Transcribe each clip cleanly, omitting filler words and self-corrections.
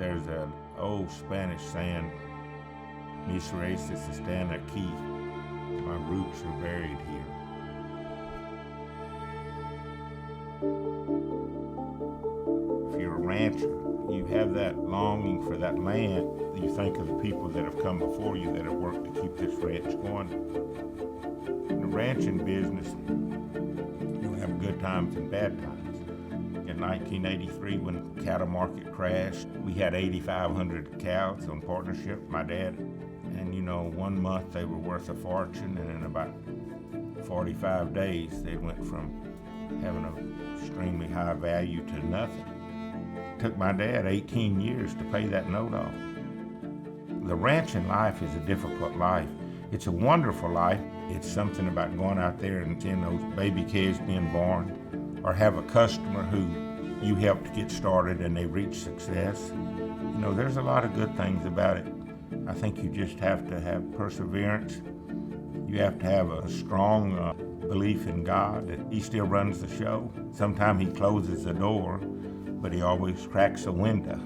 There's an old Spanish saying, Mis Raices, Estan, Aqui. My roots are buried here. If you're a rancher, you have that longing for that land. You think of the people that have come before you that have worked to keep this ranch going. In the ranching business, you have good times and bad times. In 1983, when the cattle market crashed, we had 8,500 cows on partnership, my dad. And 1 month they were worth a fortune, and in about 45 days they went from having an extremely high value to nothing. It took my dad 18 years to pay that note off. The ranching life is a difficult life. It's a wonderful life. It's something about going out there and seeing those baby calves being born, or have a customer who you help to get started and they reach success. There's a lot of good things about it. I think you just have to have perseverance. You have to have a strong belief in God that He still runs the show. Sometimes He closes the door, but He always cracks a window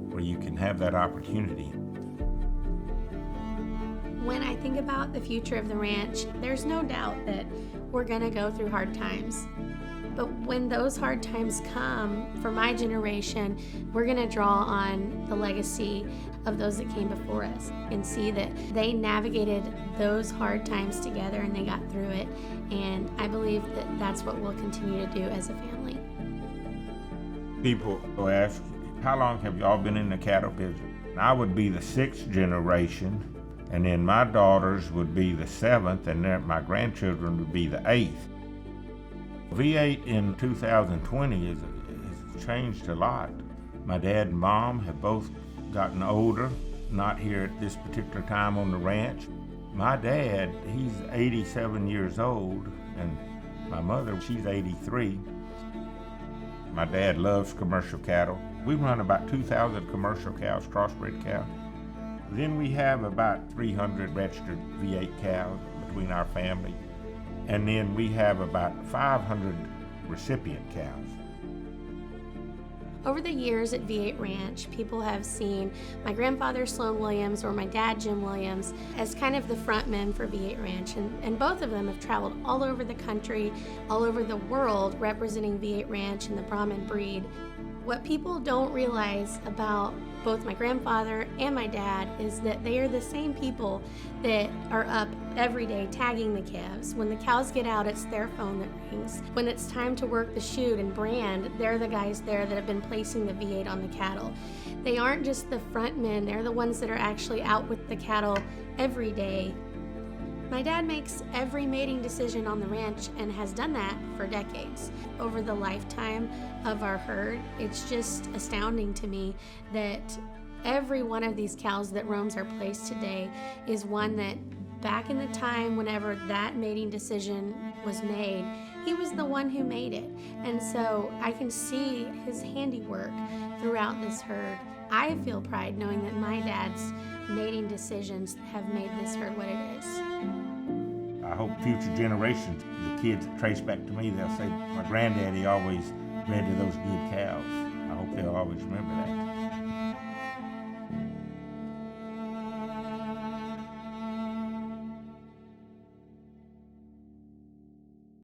where you can have that opportunity. When I think about the future of the ranch, there's no doubt that we're going to go through hard times. But when those hard times come, for my generation, we're going to draw on the legacy of those that came before us and see that they navigated those hard times together and they got through it. And I believe that that's what we'll continue to do as a family. People will ask, how long have y'all been in the cattle business? And I would be the 6th generation, and then my daughters would be the 7th, and then my grandchildren would be the 8th. V8 in 2020 has changed a lot. My dad and mom have both gotten older, not here at this particular time on the ranch. My dad, he's 87 years old, and my mother, she's 83. My dad loves commercial cattle. We run about 2,000 commercial cows, crossbred cows. Then we have about 300 registered V8 cows between our family. And then we have about 500 recipient cows. Over the years at V8 Ranch, people have seen my grandfather Sloan Williams or my dad Jim Williams as kind of the front men for V8 Ranch, and both of them have traveled all over the country, all over the world, representing V8 Ranch and the Brahman breed. What people don't realize about both my grandfather and my dad is that they are the same people that are up every day tagging the calves. When the cows get out, it's their phone that rings. When it's time to work the chute and brand, they're the guys there that have been placing the V8 on the cattle. They aren't just the front men, they're the ones that are actually out with the cattle every day. My dad makes every mating decision on the ranch and has done that for decades. Over the lifetime of our herd, it's just astounding to me that every one of these cows that roams our place today is one that back in the time whenever that mating decision was made, he was the one who made it. And so I can see his handiwork throughout this herd. I feel pride knowing that my dad's mating decisions have made this herd what it is. I hope future generations, the kids that trace back to me, they'll say, my granddaddy always bred to those good cows. I hope they'll always remember that.